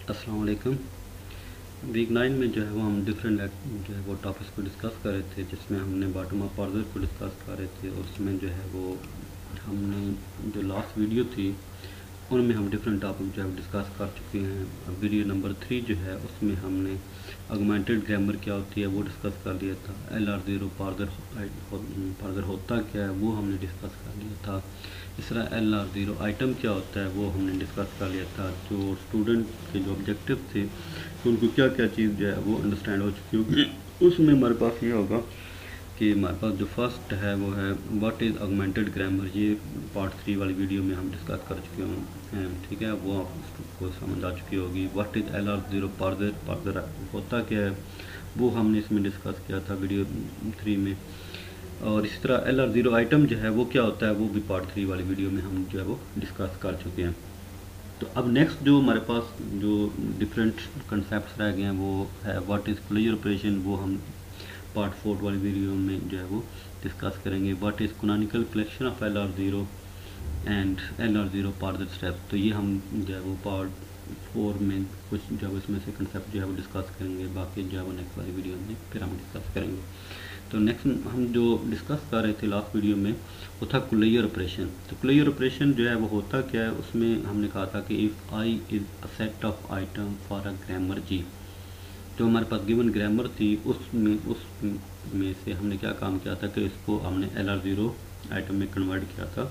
अस्सलाम वालेकुम। वीक 9 में जो है वो हम डिफरेंट जो है वो टॉपिक्स को डिस्कस कर रहे थे, जिसमें हमने बॉटम अप ऑर्डर को डिस्कस कर रहे थे और उसमें जो है वो हमने जो लास्ट वीडियो थी उनमें हम डिफरेंट टॉपिक जो है डिस्कस कर चुके हैं। अब वीडियो नंबर 3 जो है उसमें हमने ऑगमेंटेड ग्रामर क्या होती है वो डिस्कस कर लिया था। LR0 फार्दर होता क्या है वो हमने डिस्कस कर लिया था। इस तरह LR0 आइटम क्या होता है वो हमने डिस्कस कर लिया था। जो स्टूडेंट के जो ऑब्जेक्टिव थे तो उनको क्या क्या चीज़ जो है वो अंडरस्टैंड हो चुकी होगी। उसमें हमारे पास ये होगा कि हमारे पास जो फर्स्ट है वो है व्हाट इज़ ऑगमेंटेड ग्रामर। ये पार्ट 3 वाली वीडियो में हम डिस्कस कर चुके हैं, ठीक है, वो आपको समझ आ चुकी होगी। व्हाट इज़ LR0 फार्दर होता क्या है वो हमने इसमें डिस्कस किया था वीडियो 3 में। और इसी तरह LR0 आइटम जो है वो क्या होता है वो भी पार्ट 3 वाली वीडियो में हम जो है वो डिस्कस कर चुके हैं। तो अब नेक्स्ट जो हमारे पास जो डिफरेंट कंसेप्ट रह गए हैं वो है व्हाट इज़ क्लोजर ऑपरेशन। वो हम पार्ट 4 वाली वीडियो में जो है वो डिस्कस करेंगे। What is canonical collection of LR0 and LR0 farther steps. तो ये हम जो है वो पार्ट 4 में कुछ जो है इसमें से कंसेप्ट जो है वो डिस्कस करेंगे। बाकी जो है वो नेक्स्ट वाली वीडियो में फिर हम डिस्कस करेंगे। तो नेक्स्ट हम जो डिस्कस कर रहे थे लास्ट वीडियो में वो था क्लोजर ऑपरेशन। तो क्लोजर ऑपरेशन जो है वो होता क्या है, उसमें हमने कहा था कि if I is a set of item for a grammar G। जो हमारे पास गिवन ग्रामर थी उसमें से हमने क्या काम किया था कि इसको हमने LR0 आइटम में कन्वर्ट किया था।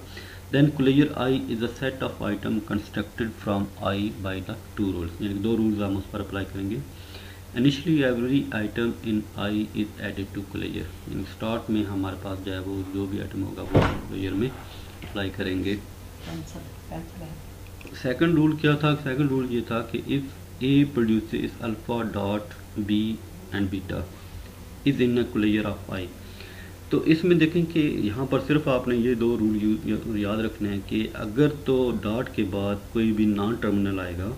Then closure I is a set of item constructed from I by the two rules, यानी दो रूल्स हम उस पर अप्लाई करेंगे। Initially every item in I is added to closure, यानी स्टार्ट में हमारे पास जो है वो जो भी आइटम होगा वो क्लोजर में अप्लाई करेंगे। सेकंड रूल क्या था? सेकंड रूल ये था कि if A produces alpha dot B and beta is in a closure of I। तो इसमें देखें कि यहाँ पर सिर्फ आपने ये दो रूल याद रखने हैं कि अगर तो डॉट के बाद कोई भी नॉन टर्मिनल आएगा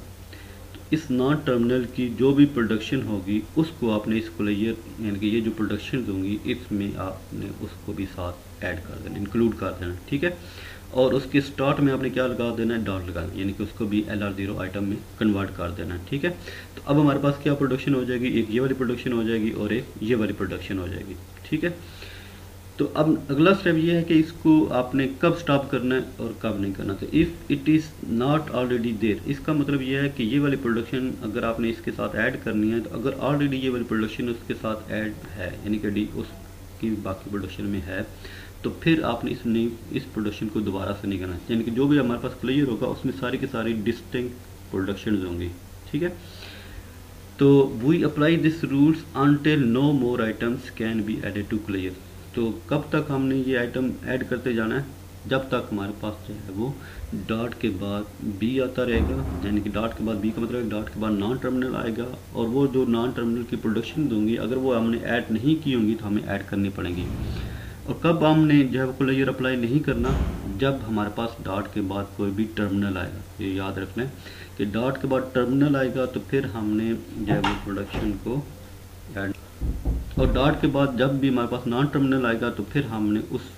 तो इस नॉन टर्मिनल की जो भी प्रोडक्शन होगी उसको आपने इस क्लोजर यानी कि ये जो प्रोडक्शन होंगी इसमें आपने उसको भी साथ ऐड कर देना, इंक्लूड कर देना, ठीक है। और उसके स्टार्ट में आपने क्या लगा देना है, डॉट लगा देना, यानी कि उसको भी LR0 आइटम में कन्वर्ट कर देना है, ठीक है। तो अब हमारे पास क्या प्रोडक्शन हो जाएगी, एक ये वाली प्रोडक्शन हो जाएगी और एक ये वाली प्रोडक्शन हो जाएगी, ठीक है। तो अब अगला स्टेप ये है कि इसको आपने कब स्टॉप करना है और कब नहीं करना। तो if it is not already there, इसका मतलब ये है कि ये वाली प्रोडक्शन अगर आपने इसके साथ ऐड करनी है तो अगर ऑलरेडी ये वाली प्रोडक्शन उसके साथ ऐड है यानी कि डी उसकी बाकी प्रोडक्शन में है तो फिर आपने इस प्रोडक्शन को दोबारा से नहीं करना, यानी कि जो भी हमारे पास क्लियर होगा उसमें सारी की सारी डिस्टिंक्ट प्रोडक्शन होंगी, ठीक है। तो we apply this rules until no more items can be added to clear. तो कब तक हमने ये आइटम ऐड करते जाना है, जब तक हमारे पास जो है वो डॉट के बाद बी आता रहेगा, यानी कि डॉट के बाद बी का मतलब डॉट के बाद नॉन टर्मिनल आएगा और वो जो नॉन टर्मिनल की प्रोडक्शन होंगी अगर वो हमने ऐड नहीं की होंगी तो हमें ऐड करनी पड़ेगी। और कब हमने जो है वो क्लोजर अप्लाई नहीं करना, जब हमारे पास डॉट के बाद कोई भी टर्मिनल आएगा। ये याद रख लें कि डॉट के बाद टर्मिनल आएगा तो फिर हमने जो है वो प्रोडक्शन को ऐड, और डॉट के बाद जब भी हमारे पास नॉन टर्मिनल आएगा तो फिर हमने उस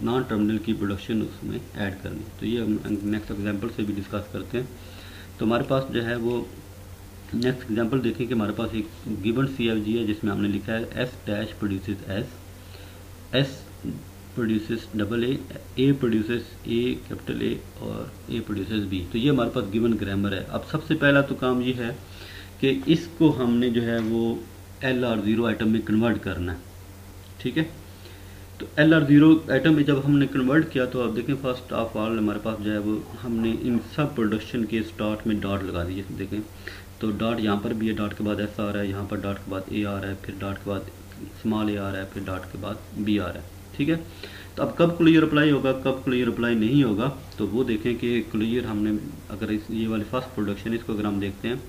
नॉन टर्मिनल की प्रोडक्शन उसमें ऐड करनी। तो ये हम नेक्स्ट एग्जांपल से भी डिस्कस करते हैं। तो हमारे पास जो है वो नेक्स्ट एग्जांपल देखें कि हमारे पास एक गिवन CFG है जिसमें हमने लिखा है S dash produces S produces A produces A capital A और A प्रोड्यूसेस B। तो ये हमारे पास गिवन ग्रामर है। अब सबसे पहला तो काम ये है कि इसको हमने जो है वो LR0 आइटम में कन्वर्ट करना है, ठीक है। तो LR0 आइटम में जब हमने कन्वर्ट किया तो आप देखें फर्स्ट ऑफ ऑल हमारे पास जो है वो हमने इन सब प्रोडक्शन के स्टार्ट में डॉट लगा दिए। देखें तो डॉट यहाँ पर भी है, डॉट के बाद S आ रहा है, यहाँ पर डॉट के बाद A आ रहा है, फिर डॉट के बाद स्मॉल a आ रहा है, फिर डॉट के बाद B आ रहा है, ठीक है। तो अब कब क्लियर अप्लाई होगा, कब क्लियर अप्लाई नहीं होगा, तो वो देखें कि क्लियर हमने अगर ये वाली फर्स्ट प्रोडक्शन इसको अगर हम देखते हैं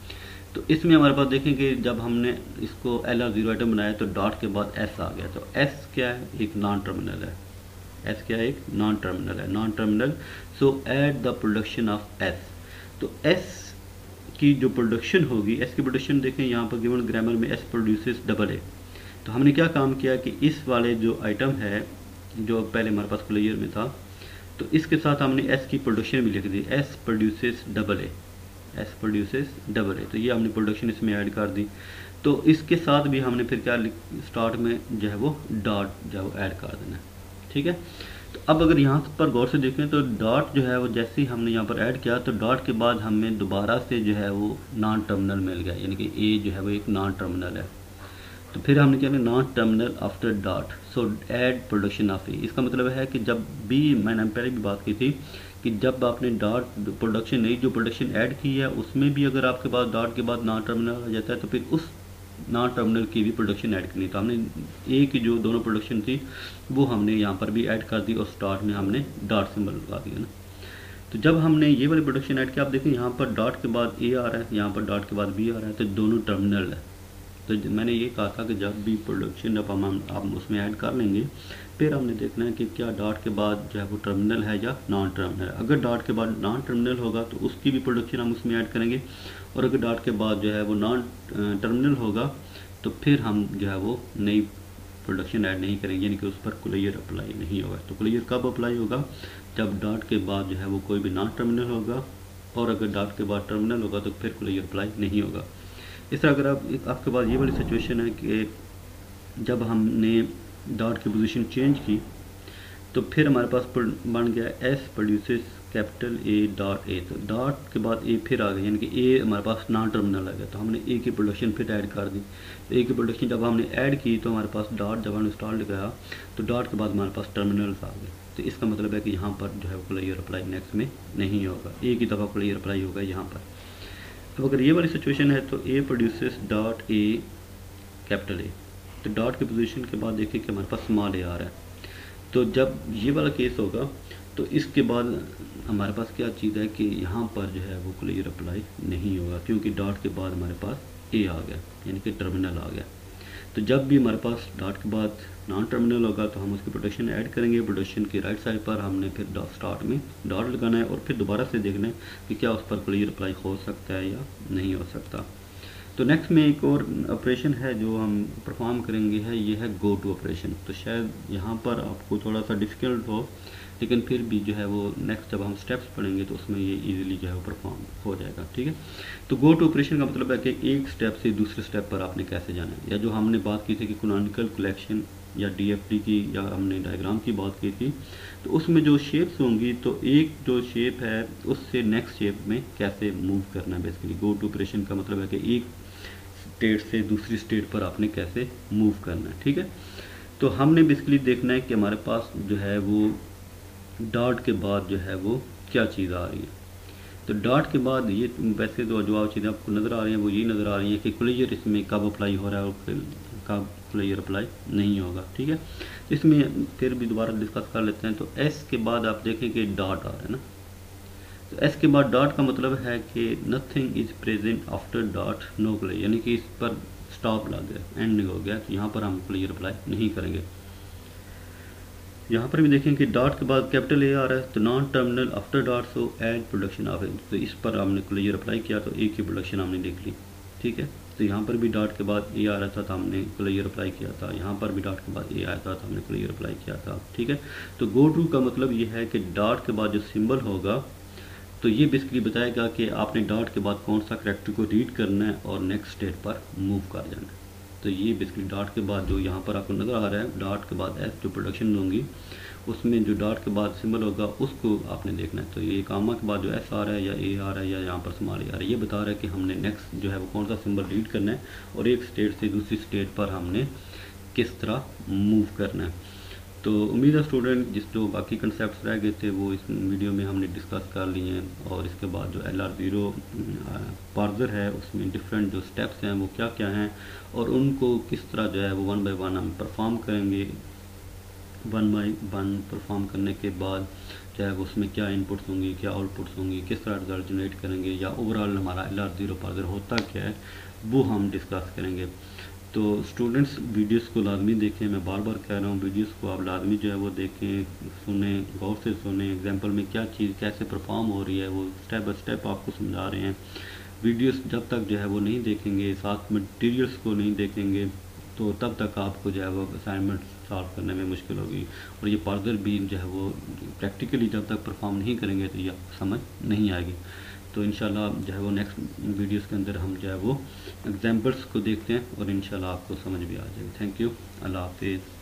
तो इसमें हमारे पास देखें कि जब हमने इसको LR0 आइटम बनाया तो डॉट के बाद S आ गया। तो S क्या है, एक नॉन टर्मिनल है। S क्या है, एक नॉन टर्मिनल है, non terminal. So at the production of S, तो S की जो प्रोडक्शन होगी, S की प्रोडक्शन देखें यहाँ पर गिवन ग्रामर में S प्रोड्यूसेस A। तो हमने क्या काम किया कि इस वाले जो आइटम है जो पहले हमारे पास क्लियर में था तो इसके साथ हमने S की प्रोडक्शन भी लिख दी, S produces A। S produces double A. तो ये हमने प्रोडक्शन इसमें ऐड कर दी। तो इसके साथ भी हमने फिर क्या स्टार्ट में जो है वो डॉट जो है वो ऐड कर देना है, ठीक है। तो अब अगर यहाँ पर गौर से देखें तो डॉट जो है वो जैसे ही हमने यहाँ पर ऐड किया तो डॉट के बाद हमें दोबारा से जो है वो नॉन टर्मिनल मिल गया, यानी कि ए जो है वो एक नॉन टर्मिनल है। तो फिर हमने क्या non terminal after dot, so add production of A. इसका मतलब है कि जब भी मैंने पहले भी बात की थी कि जब आपने डॉट प्रोडक्शन नहीं जो प्रोडक्शन ऐड की है उसमें भी अगर आपके पास डॉट के बाद नॉन टर्मिनल आ जाता है तो फिर उस नॉन टर्मिनल की भी प्रोडक्शन ऐड करनी। तो हमने ए की जो दोनों प्रोडक्शन थी वो हमने यहाँ पर भी ऐड कर दी और स्टार्ट में हमने डॉट सिंबल लगा दिया ना। तो जब हमने ये वाली प्रोडक्शन ऐड किया, आप देखें यहाँ पर डॉट के बाद ए आ रहा है, यहाँ पर डॉट के बाद बी आ रहा है, तो दोनों टर्मिनल है। तो मैंने ये कहा था कि जब भी प्रोडक्शन अब हम उसमें ऐड कर लेंगे फिर हमने देखना है कि क्या डॉट के बाद जो है वो टर्मिनल है या नॉन टर्मिनल है। अगर डॉट के बाद नॉन टर्मिनल होगा तो उसकी भी प्रोडक्शन हम उसमें ऐड करेंगे, और अगर डॉट के बाद जो है वो नॉन टर्मिनल होगा तो फिर हम जो है वो नई प्रोडक्शन ऐड नहीं करेंगे, यानी कि उस पर क्लियर अप्लाई नहीं होगा। तो क्लियर कब अप्लाई होगा? जब डॉट के बाद जो है वो कोई भी नॉन टर्मिनल होगा, और अगर डॉट के बाद टर्मिनल होगा तो फिर क्लियर अप्लाई नहीं होगा। इस तरह अगर आपके पास ये वाली सिचुएशन है कि जब हमने डॉट की पोजीशन चेंज की तो फिर हमारे पास बन गया S produces capital A dot A. तो डॉट के बाद ए फिर आ गया, यानी कि ए हमारे पास नॉन टर्मिनल आ गया, तो हमने ए की प्रोडक्शन फिर ऐड कर दी। तो ए की प्रोडक्शन जब हमने ऐड की तो हमारे पास डॉट जब हमने स्टार्ट लगाया तो डॉट के बाद हमारे पास टर्मिनल्स आ गए। तो इसका मतलब है कि यहाँ पर जो है वो क्लियर अप्लाई नेक्स्ट में नहीं होगा, ए की दफ़ा क्लियर अप्लाई होगा यहाँ पर। तो अगर ये वाली सिचुएशन है तो A produces dot A capital A, तो डॉट की पोजीशन के बाद देखिए कि हमारे पास स्मॉल ए आ रहा है। तो जब ये वाला केस होगा तो इसके बाद हमारे पास क्या चीज़ है कि यहाँ पर जो है वो क्लियर अप्लाई नहीं होगा, क्योंकि डॉट के बाद हमारे पास ए आ गया, यानी कि टर्मिनल आ गया। तो जब भी हमारे पास डॉट के बाद नॉन टर्मिनल होगा तो हम उसकी प्रोडक्शन ऐड करेंगे। प्रोडक्शन की राइट साइड पर हमने फिर स्टार्ट में डॉट लगाना है और फिर दोबारा से देखना है कि क्या उस पर क्लियर अप्लाई हो सकता है या नहीं हो सकता। तो नेक्स्ट में एक और ऑपरेशन है जो हम परफॉर्म करेंगे है, ये है गो टू ऑपरेशन। तो शायद यहाँ पर आपको थोड़ा सा डिफ़िकल्ट हो, लेकिन फिर भी जो है वो नेक्स्ट जब हम स्टेप्स पढ़ेंगे तो उसमें ये इजीली जो है वो परफॉर्म हो जाएगा, ठीक है। तो गो टू ऑपरेशन का मतलब है कि एक स्टेप से दूसरे स्टेप पर आपने कैसे जाना है, या जो हमने बात की थी कि कैनोनिकल कलेक्शन या डीएफटी की, या हमने डायग्राम की बात की थी, तो उसमें जो शेप्स होंगी तो एक जो शेप है उससे नेक्स्ट शेप में कैसे मूव करना है। बेसिकली गो टू ऑपरेशन का मतलब है कि एक स्टेट से दूसरी स्टेट पर आपने कैसे मूव करना है, ठीक है। तो हमने बेसिकली देखना है कि हमारे पास जो है वो डॉट के बाद जो है वो क्या चीज़ आ रही है। तो डॉट के बाद ये वैसे तो जो चीज़ें आपको नज़र आ रही हैं वो ये नज़र आ रही हैं कि क्लियर इसमें कब अप्लाई हो रहा है और कब क्लियर अप्लाई नहीं होगा, ठीक है। इसमें फिर भी दोबारा डिस्कस कर लेते हैं। तो एस के बाद आप देखें कि डॉट आ रहा है ना, तो एस के बाद डॉट का मतलब है कि nothing is present after dot no clear, यानी कि इस पर स्टॉप लग गया, एंडिंग हो गया, तो यहाँ पर हम क्लियर अप्लाई नहीं करेंगे। यहाँ पर भी देखें कि डॉट के बाद कैपिटल ए आ रहा है, तो non terminal after dot so add production of A, तो इस पर हमने क्लियर अप्लाई किया तो ए की प्रोडक्शन हमने देख ली, ठीक है। तो यहाँ पर भी डॉट के बाद ए आ रहा था तो हमने क्लियर अप्लाई किया था, यहाँ पर भी डॉट के बाद ए आया था तो हमने क्लियर अप्लाई किया था, ठीक है। तो गो टू का मतलब ये है कि डॉट के बाद जो सिंबल होगा तो ये बेसिकली बताएगा कि आपने डॉट के बाद कौन सा करैक्टर को रीड करना है और नेक्स्ट स्टेट पर मूव कर जाना है। तो ये बेसिकली डॉट के बाद जो यहाँ पर आपको नज़र आ रहा है, डॉट के बाद एस जो प्रोडक्शन होंगी उसमें जो डॉट के बाद सिंबल होगा उसको आपने देखना है। तो ये कामा के बाद जो एस आ रहा है या ए आ रहा है या यहाँ पर स्मॉल ए आ रहा है, ये बता रहा है कि हमने नेक्स्ट जो है वो कौन सा सिंबल रीड करना है और एक स्टेट से दूसरी स्टेट पर हमने किस तरह मूव करना है। तो उम्मीद है स्टूडेंट जिस जो बाकी कंसेप्ट रह गए थे वो इस वीडियो में हमने डिस्कस कर लिए हैं, और इसके बाद जो LR0 पार्सर है उसमें डिफरेंट जो स्टेप्स हैं वो क्या क्या हैं और उनको किस तरह जो है वो 1 बाय 1 हम परफॉर्म करेंगे। 1 बाय 1 परफॉर्म करने के बाद जो है उसमें क्या इनपुट्स होंगी, क्या आउटपुट्स होंगी, किस तरह रिजल्ट जनरेट करेंगे, या ओवरऑल हमारा LR0 पार्सर होता क्या है वो हम डिस्कस करेंगे। तो स्टूडेंट्स वीडियोस को लाजमी देखें, मैं बार बार कह रहा हूँ वीडियोस को आप लाजमी जो है वो देखें, सुने, गौर से सुने, एग्जांपल में क्या चीज़ कैसे परफॉर्म हो रही है वो स्टेप बाय स्टेप आपको समझा रहे हैं। वीडियोस जब तक जो है वो नहीं देखेंगे, साथ मटीरियल्स को नहीं देखेंगे, तो तब तक आपको जो है वो असाइनमेंट सॉल्व करने में मुश्किल होगी, और ये पार्सर भी जो है वो प्रैक्टिकली जब तक परफॉर्म नहीं करेंगे तो ये आपको समझ नहीं आएगी। तो इंशाल्लाह जो है वो नेक्स्ट वीडियोस के अंदर हम जो है वो एग्जाम्पल्स को देखते हैं और इंशाल्लाह आपको समझ भी आ जाएगा। थैंक यू, अल्लाह हाफिज़।